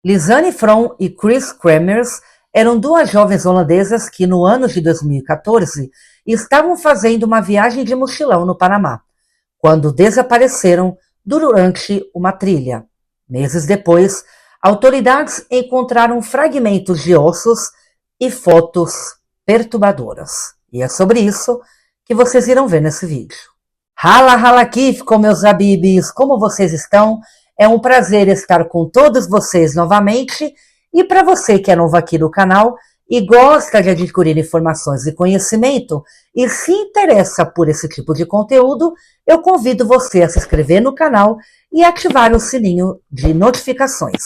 Lisanne From e Chris Kremers eram duas jovens holandesas que, no ano de 2014, estavam fazendo uma viagem de mochilão no Panamá, quando desapareceram durante uma trilha. Meses depois, autoridades encontraram fragmentos de ossos e fotos perturbadoras. E é sobre isso que vocês irão ver nesse vídeo. Hala hala kif, com meus habibis, como vocês estão? É um prazer estar com todos vocês novamente. E para você que é novo aqui no canal e gosta de adquirir informações e conhecimento e se interessa por esse tipo de conteúdo, eu convido você a se inscrever no canal e ativar o sininho de notificações,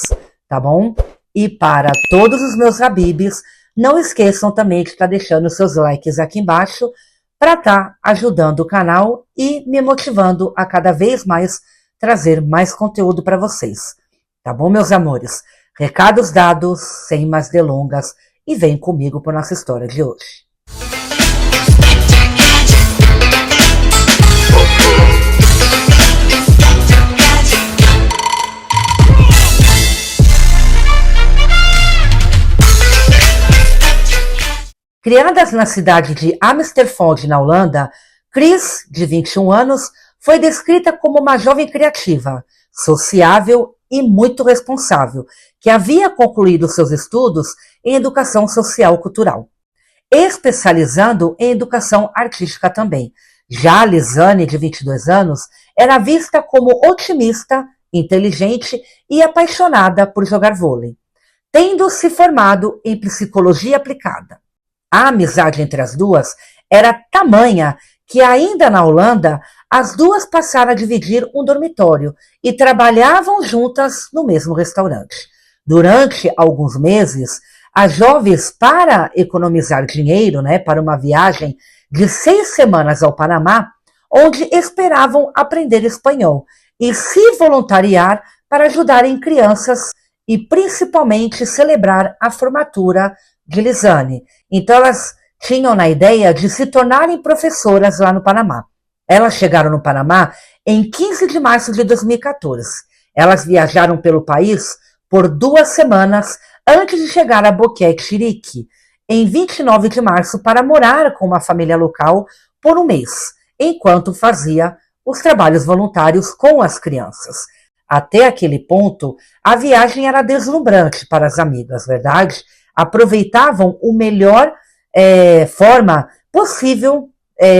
tá bom? E para todos os meus habibis, não esqueçam também de estar deixando seus likes aqui embaixo para estar ajudando o canal e me motivando a cada vez mais trazer mais conteúdo para vocês. Tá bom, meus amores? Recados dados, sem mais delongas, e vem comigo para nossa história de hoje. Criadas na cidade de Amersfoort, na Holanda, Chris, de 21 anos, foi descrita como uma jovem criativa, sociável e muito responsável, que havia concluído seus estudos em educação social cultural, especializando em educação artística também. Já a Lisanne, de 22 anos, era vista como otimista, inteligente e apaixonada por jogar vôlei, tendo se formado em psicologia aplicada. A amizade entre as duas era tamanha que ainda na Holanda, as duas passaram a dividir um dormitório e trabalhavam juntas no mesmo restaurante. Durante alguns meses, as jovens, para economizar dinheiro, para uma viagem de 6 semanas ao Panamá, onde esperavam aprender espanhol e se voluntariar para ajudarem crianças e principalmente celebrar a formatura de Lisanne. Então elas tinham na ideia de se tornarem professoras lá no Panamá. Elas chegaram no Panamá em 15 de março de 2014. Elas viajaram pelo país por 2 semanas antes de chegar a Boquete, Chiriquí, em 29 de março, para morar com uma família local por um mês, enquanto fazia os trabalhos voluntários com as crianças. Até aquele ponto, a viagem era deslumbrante para as amigas, verdade? Aproveitavam o melhor forma possível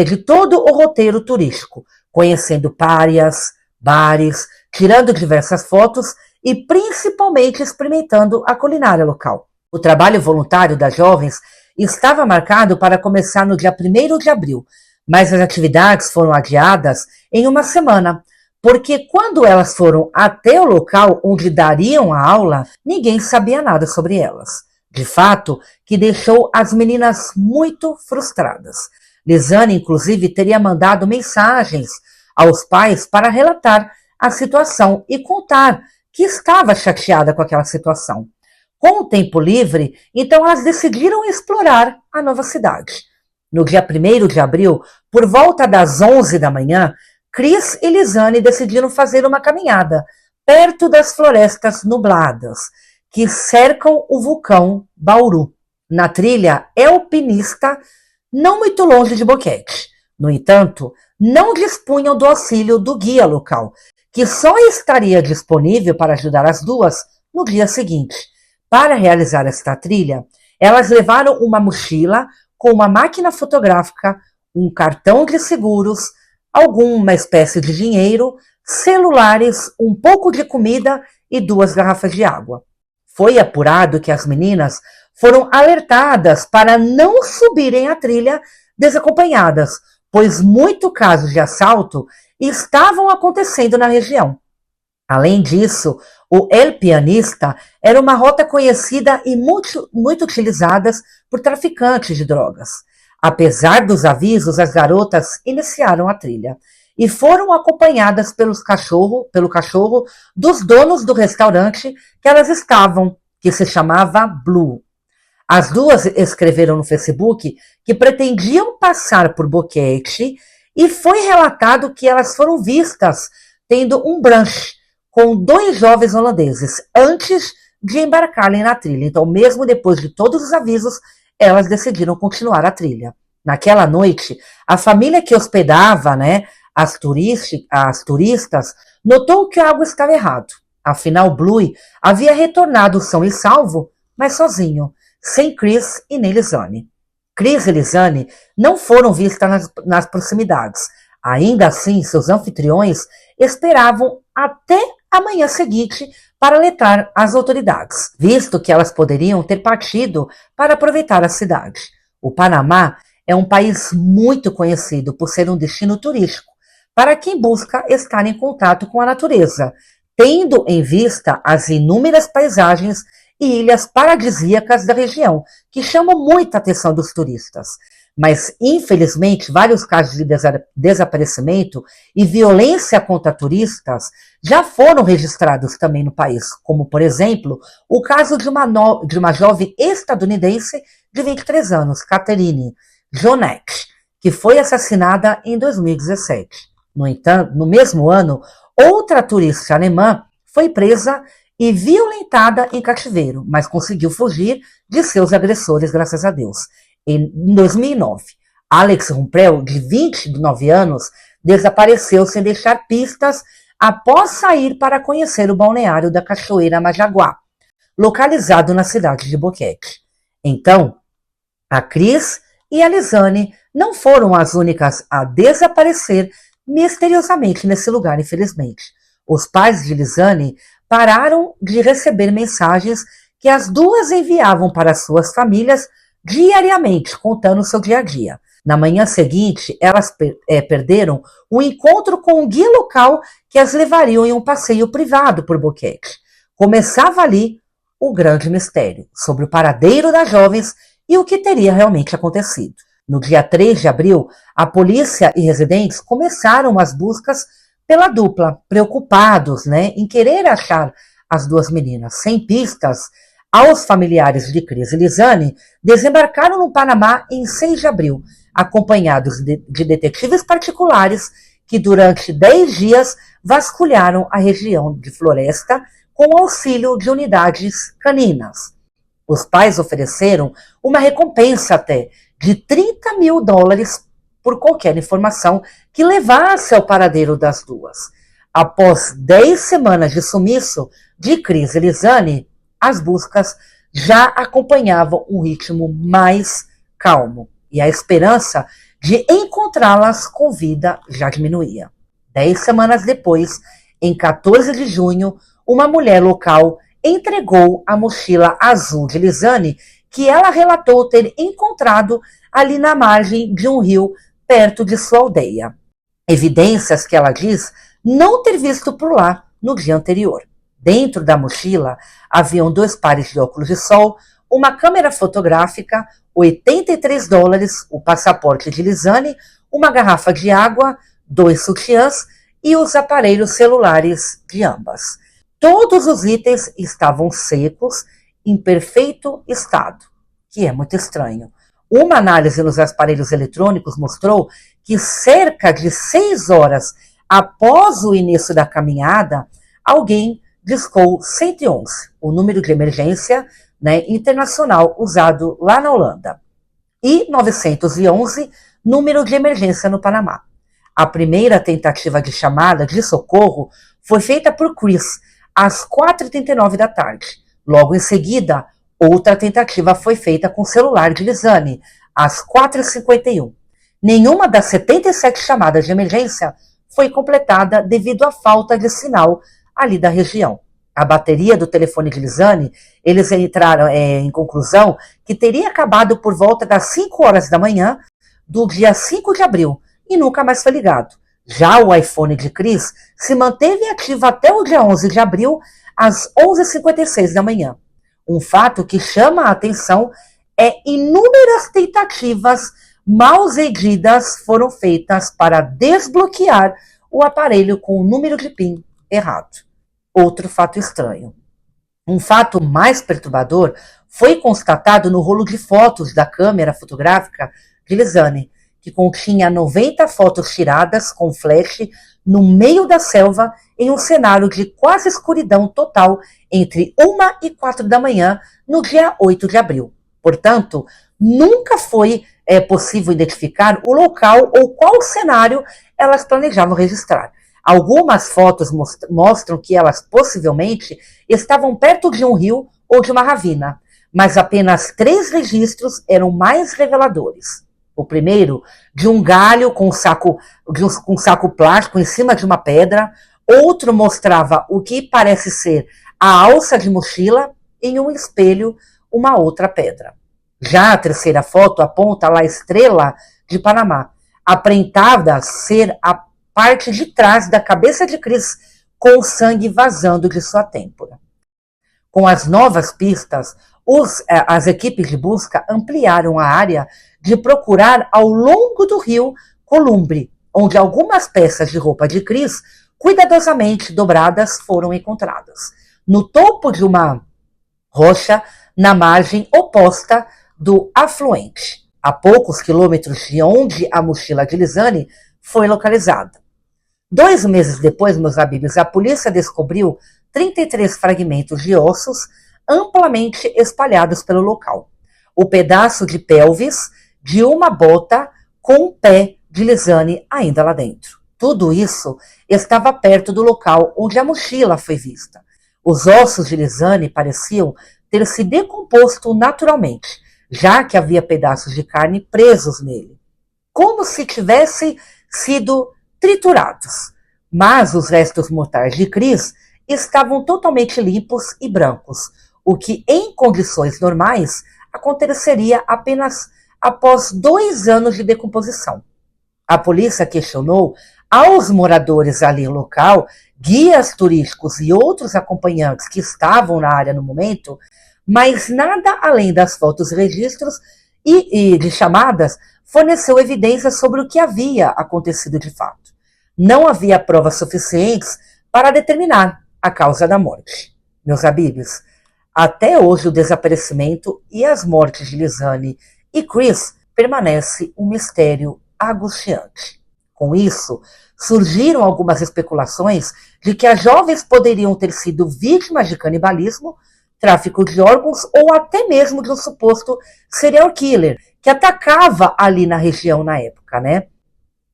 de todo o roteiro turístico, conhecendo praias, bares, tirando diversas fotos e principalmente experimentando a culinária local. O trabalho voluntário das jovens estava marcado para começar no dia 1º de abril, mas as atividades foram adiadas em uma semana, porque quando elas foram até o local onde dariam a aula, ninguém sabia nada sobre elas. De fato, que deixou as meninas muito frustradas. Lisanne, inclusive, teria mandado mensagens aos pais para relatar a situação e contar que estava chateada com aquela situação. Com o tempo livre, então elas decidiram explorar a nova cidade. No dia 1º de abril, por volta das 11 da manhã, Chris e Lisanne decidiram fazer uma caminhada perto das florestas nubladas que cercam o vulcão Bauru, na trilha alpinista, não muito longe de Boquete. No entanto, não dispunham do auxílio do guia local, que só estaria disponível para ajudar as duas no dia seguinte. Para realizar esta trilha, elas levaram uma mochila com uma máquina fotográfica, um cartão de seguros, alguma espécie de dinheiro, celulares, um pouco de comida e 2 garrafas de água. Foi apurado que as meninas foram alertadas para não subirem a trilha desacompanhadas, pois muitos casos de assalto estavam acontecendo na região. Além disso, o El Pianista era uma rota conhecida e muito utilizada por traficantes de drogas. Apesar dos avisos, as garotas iniciaram a trilha e foram acompanhadas pelo cachorro dos donos do restaurante que elas estavam, que se chamava Blue. As duas escreveram no Facebook que pretendiam passar por Boquete e foi relatado que elas foram vistas tendo um brunch com 2 jovens holandeses antes de embarcarem na trilha. Então, mesmo depois de todos os avisos, elas decidiram continuar a trilha. Naquela noite, a família que hospedava, né, as turistas notou que algo estava errado. Afinal, Bluey havia retornado são e salvo, mas sozinho, sem Chris e nem Lisanne. Chris e Lisanne não foram vistas nas proximidades. Ainda assim, seus anfitriões esperavam até a manhã seguinte para alertar as autoridades, visto que elas poderiam ter partido para aproveitar a cidade. O Panamá é um país muito conhecido por ser um destino turístico para quem busca estar em contato com a natureza, tendo em vista as inúmeras paisagens e ilhas paradisíacas da região, que chamam muita atenção dos turistas. Mas, infelizmente, vários casos de desaparecimento e violência contra turistas já foram registrados também no país, como, por exemplo, o caso de uma jovem estadunidense de 23 anos, Catherine Jonet, que foi assassinada em 2017. No entanto, no mesmo ano, outra turista alemã foi presa e violentada em cativeiro, mas conseguiu fugir de seus agressores, graças a Deus. Em 2009, Alex Rumprel, de 29 anos, desapareceu sem deixar pistas após sair para conhecer o balneário da Cachoeira Majaguá, localizado na cidade de Boquete. Então, a Chris e a Lisanne não foram as únicas a desaparecer misteriosamente nesse lugar, infelizmente. Os pais de Lisanne pararam de receber mensagens que as duas enviavam para suas famílias diariamente, contando o seu dia a dia. Na manhã seguinte, elas perderam o encontro com um guia local que as levariam em um passeio privado por Boquete. Começava ali o grande mistério sobre o paradeiro das jovens e o que teria realmente acontecido. No dia 3 de abril, a polícia e residentes começaram as buscas pela dupla, preocupados, em querer achar as duas meninas. Sem pistas, aos familiares de Chris e Lisanne desembarcaram no Panamá em 6 de abril, acompanhados de detetives particulares que durante 10 dias vasculharam a região de floresta com o auxílio de unidades caninas. Os pais ofereceram uma recompensa até de $30 mil por qualquer informação que levasse ao paradeiro das duas. Após 10 semanas de sumiço de Chris e Lisanne, as buscas já acompanhavam um ritmo mais calmo e a esperança de encontrá-las com vida já diminuía. 10 semanas depois, em 14 de junho, uma mulher local entregou a mochila azul de Lisanne que ela relatou ter encontrado ali na margem de um rio perto de sua aldeia. Evidências que ela diz não ter visto por lá no dia anterior. Dentro da mochila haviam 2 pares de óculos de sol, uma câmera fotográfica, $83, o passaporte de Lisanne, uma garrafa de água, 2 sutiãs e os aparelhos celulares de ambas. Todos os itens estavam secos, em perfeito estado, que é muito estranho. Uma análise nos aparelhos eletrônicos mostrou que cerca de 6 horas após o início da caminhada, alguém discou 111, o número de emergência internacional usado lá na Holanda, e 911, número de emergência no Panamá. A primeira tentativa de chamada de socorro foi feita por Chris às 4h39 da tarde. Logo em seguida, outra tentativa foi feita com o celular de Lisanne, às 4h51. Nenhuma das 77 chamadas de emergência foi completada devido à falta de sinal ali da região. A bateria do telefone de Lisanne, eles entraram em conclusão que teria acabado por volta das 5 horas da manhã do dia 5 de abril e nunca mais foi ligado. Já o iPhone de Chris se manteve ativo até o dia 11 de abril, às 11h56 da manhã. Um fato que chama a atenção é inúmeras tentativas mal sucedidas foram feitas para desbloquear o aparelho com o número de PIN errado. Outro fato estranho. Um fato mais perturbador foi constatado no rolo de fotos da câmera fotográfica de Lisanne, que continha 90 fotos tiradas com flash no meio da selva em um cenário de quase escuridão total entre 1 e 4 da manhã no dia 8 de abril. Portanto, nunca foi possível identificar o local ou qual cenário elas planejavam registrar. Algumas fotos mostram que elas possivelmente estavam perto de um rio ou de uma ravina, mas apenas 3 registros eram mais reveladores. O primeiro, de um galho com um saco plástico em cima de uma pedra. Outro mostrava o que parece ser a alça de mochila em um espelho, uma outra pedra. Já a terceira foto aponta lá a estrela de Panamá, aparentada ser a parte de trás da cabeça de Chris, com o sangue vazando de sua têmpora. Com as novas pistas, as equipes de busca ampliaram a área de procurar ao longo do rio Columbre, onde algumas peças de roupa de Chris, cuidadosamente dobradas, foram encontradas. No topo de uma rocha, na margem oposta do afluente, a poucos quilômetros de onde a mochila de Lizane foi localizada. 2 meses depois, meus amigos, a polícia descobriu 33 fragmentos de ossos amplamente espalhados pelo local. O pedaço de pelvis de uma bota com o pé de Lizane ainda lá dentro. Tudo isso estava perto do local onde a mochila foi vista. Os ossos de Lizane pareciam ter se decomposto naturalmente, já que havia pedaços de carne presos nele, como se tivessem sido triturados. Mas os restos mortais de Chris estavam totalmente limpos e brancos, o que em condições normais aconteceria apenas após 2 anos de decomposição. A polícia questionou aos moradores ali no local, guias turísticos e outros acompanhantes que estavam na área no momento, mas nada além das fotos e registros e de chamadas forneceu evidências sobre o que havia acontecido de fato. Não havia provas suficientes para determinar a causa da morte. Meus amigos, até hoje o desaparecimento e as mortes de Lizane e Chris permanece um mistério angustiante. Com isso, surgiram algumas especulações de que as jovens poderiam ter sido vítimas de canibalismo, tráfico de órgãos ou até mesmo de um suposto serial killer que atacava ali na região na época, né?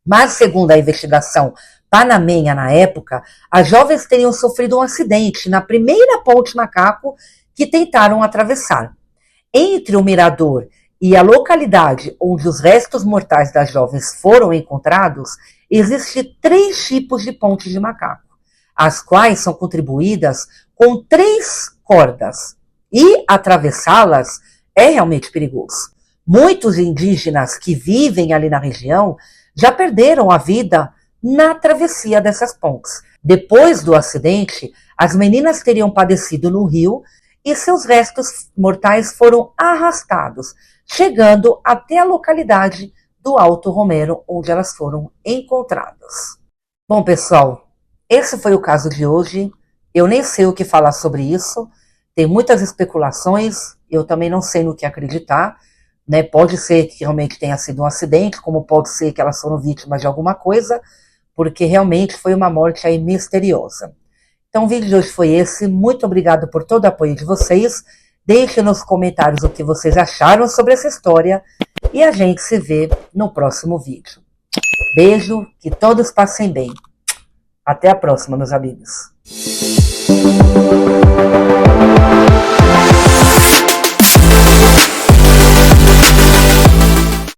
Mas, segundo a investigação panamenha na época, as jovens teriam sofrido um acidente na primeira ponte Macaco que tentaram atravessar. Entre o mirador e a localidade onde os restos mortais das jovens foram encontrados, existem 3 tipos de pontes de macaco, as quais são contribuídas com 3 cordas, e atravessá-las é realmente perigoso. Muitos indígenas que vivem ali na região já perderam a vida na travessia dessas pontes. Depois do acidente, as meninas teriam padecido no rio e seus restos mortais foram arrastados, chegando até a localidade do Alto Romero, onde elas foram encontradas. Bom, pessoal, esse foi o caso de hoje. Eu nem sei o que falar sobre isso. Tem muitas especulações, eu também não sei no que acreditar, né? Pode ser que realmente tenha sido um acidente, como pode ser que elas foram vítimas de alguma coisa, porque realmente foi uma morte aí misteriosa. Então o vídeo de hoje foi esse. Muito obrigado por todo o apoio de vocês. Deixem nos comentários o que vocês acharam sobre essa história e a gente se vê no próximo vídeo. Beijo, que todos passem bem. Até a próxima, meus amigos.